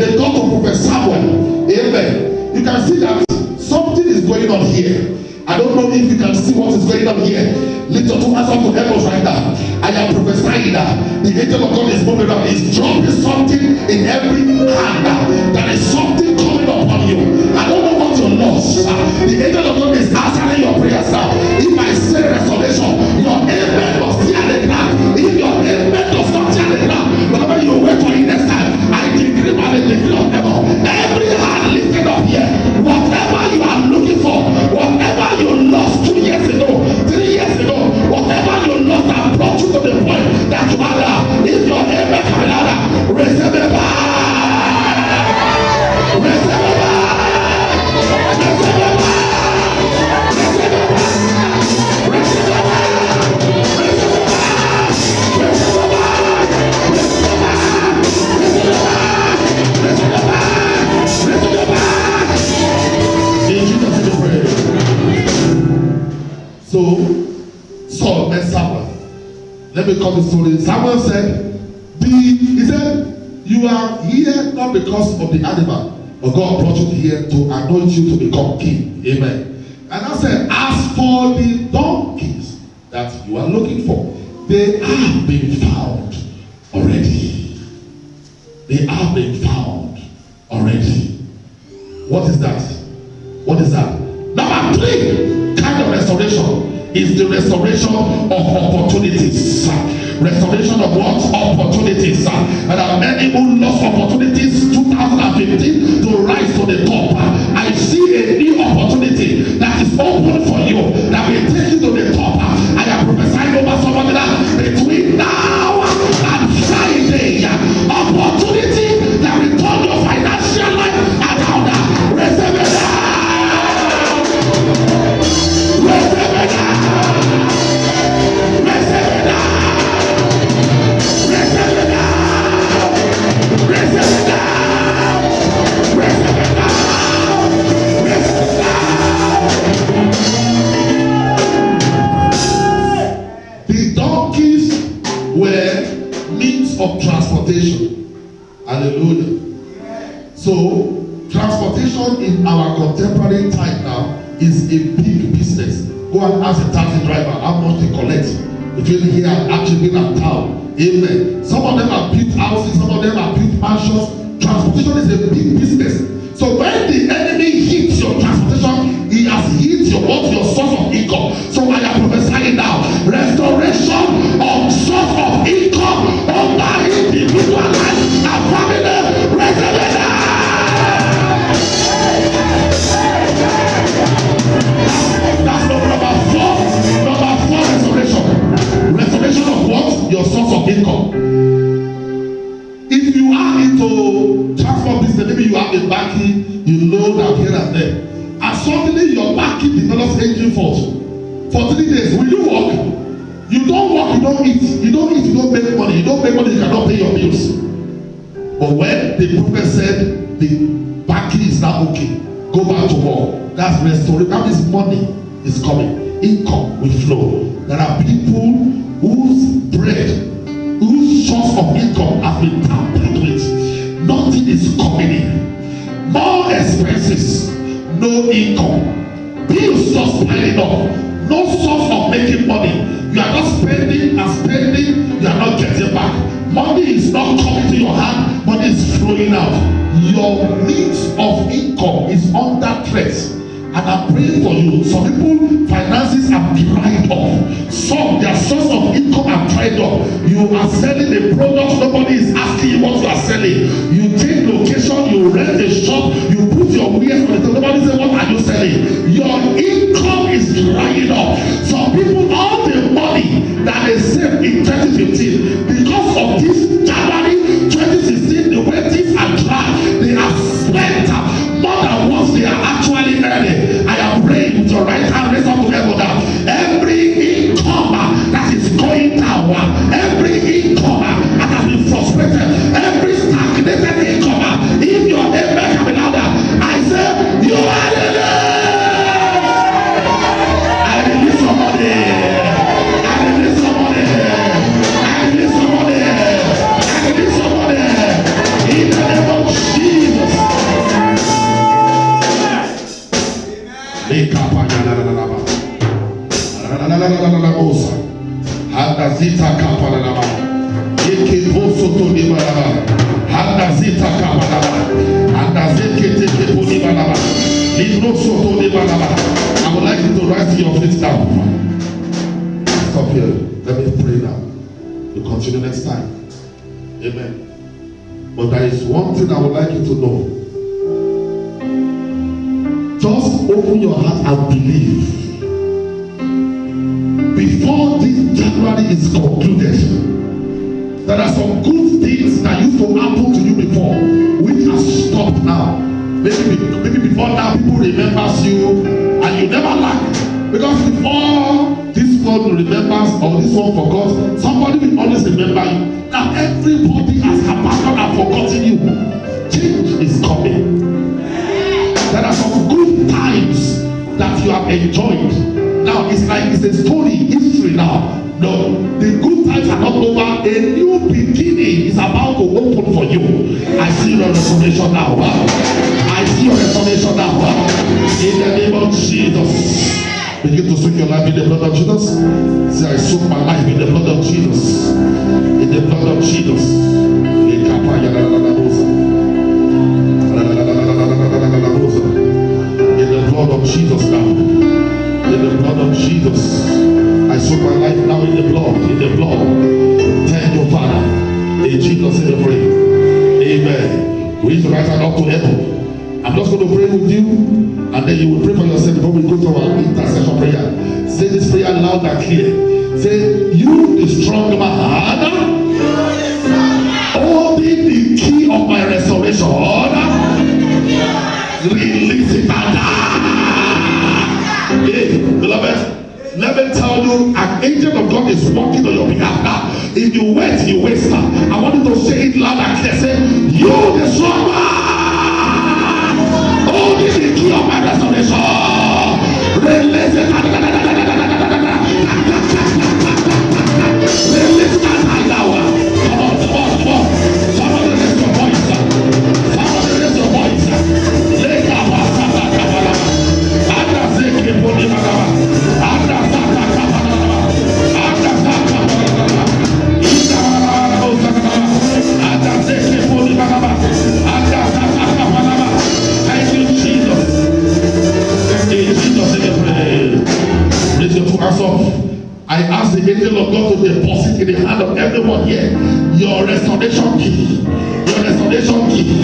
they got to Prophet Samuel. Amen. You can see that something is going on here. I don't know if you can see what is going on here. Lift your two hands up to heaven right now. I am prophesying that the angel of God is moving up. He's dropping something in every hand. There is something coming upon you. I don't know what you lost. The angel of God is answering your prayers now. If I say restoration, your amen must tear the ground. If your amen does not tear the ground, whenever you wait for it next time, I decree by the decree of heaven. Every hand lifted up here, whatever you are looking for, whatever you lost 2 years ago, 3 years ago, whatever you lost and brought you to the point that you are now. If your amen can now, receive it back. Receive it back. Receive it back. Receive it back. Receive it back. Receive it back. Receive it back. Receive it back. Receive it back. Receive it back. In Jesus' name we pray. So Saul met Samuel. Let me come to the story. Samuel said, he said, you are here not because of the animal, but God brought you here to anoint you to become king. Amen. And I said, as for the donkeys that you are looking for, they have been found already. They have been found already. What is that? What is that? Number 3 kind of restoration is the restoration of opportunities. Restoration of what? Opportunities. And there are many who lost opportunities 2015 to rise to the top. I see a new opportunity that is open for you, that will take you to the top. I am prophesying over somebody that between now and Friday, opportunity that will turn your financial life around. Receive it now. Receive it now. Receive it now. Receive it now. Receive it now. Receive it now. Receive it now. The donkeys were means of transportation. Hallelujah. So transportation in our contemporary time now is a big business. Go and ask a taxi driver how much they collect between here and actually being at town. Amen. Some of them are built houses, some of them are built mansions. Transportation is a big business. So when the enemy hits your transportation, he has hit your source of income. So I am prophesying now, restoration of source of income over individual life and family. Restoration. That's number 4. Number 4, restoration. Restoration of what? Your source of income. If you are into transport business, maybe you have a banking, you load out here and there, and suddenly your banking develops engine fault. For 3 days, will you work? You don't work, you don't eat. You don't eat, you don't make money. You don't make money, you cannot pay your bills. But when the prophet said the banking is now okay, go back to work. That's restoration. That means money is coming. Income will flow. There are people whose bread, whose source of income has been tampered with. Nothing is coming in. More expenses, no income. Bills just piling up. No source of making money. You are not spending and spending, you are not getting back. Money is not coming to your hand, money is flowing out. Your means of income is under threat. And I'm praying for you. Some people, finances have dried up. Some, their source of income have dried up. You are selling a product, nobody is asking you what you are selling. You take location, you rent a shop, you put your wares on the table, nobody say, what are you selling? Your income is drying up. Some people, all the money that they saved in 2015, because of this January 2016, the way things are dry, they have spent more than what they are actually earning. I am praying with your right hand raised up to heaven now. Every income that is going down, every income that has been frustrated, every stagnated Zita Kapanaba. Eke Bosoto Nibalaba. Handa Zita Kapanaba. Handa Zeke Teke Bonibalaba. Libro Soto Nibalaba. I would like you to rise to your feet now. Stop here. Let me pray now. We'll continue next time. Amen. But there is one thing I would like you to know. Just open your heart and believe. Before this January is concluded, there are some good things that used to happen to you before, which has stopped now. Maybe before now, people remember you and you never lack. Because before this one remembers or this one forgot, somebody will always remember you. Now everybody has abandoned and forgotten you. Change is coming. There are some good times that you have enjoyed. Now it's like it's a story, history now. No, the good times are not over. A new beginning is about to open for you. I see your restoration now. I see your restoration now. In the name of Jesus. Begin to soak your life in the blood of Jesus. Say, I soak my life in the blood of Jesus. In the blood of Jesus. In the blood of Jesus now. In the blood of Jesus. I soak my life now in the blood. In the blood. Thank you, Father. In Jesus' name we pray. Amen. We need to rise up to heaven. I'm just going to pray with you, and then you will pray for yourself before we go to our intercession prayer. Say this prayer loud and clear. Say, you the strong man, holding the key of my restoration, release it now. Hey, beloved, let me tell you, an angel of God is working on your behalf now. If you wait, you waste time. I want you to say it loud and clear. Say, you the strong man. Oh, this is the key of my restoration. Release it. Release that high now. Come on, come on, come on. Somebody raise your voice. Somebody raise your voice. Leka basata kabala. Anda zeke poni magaba. Anda zaka kabala. Anda zaka kabala. Ida osaka. Anda zeke poni magaba. Anda zaka kabala. Thank you, Jesus. In Jesus' name, raise your two hands up. I ask the angel of God to deposit in the hand of everyone here your restoration key. Your restoration key.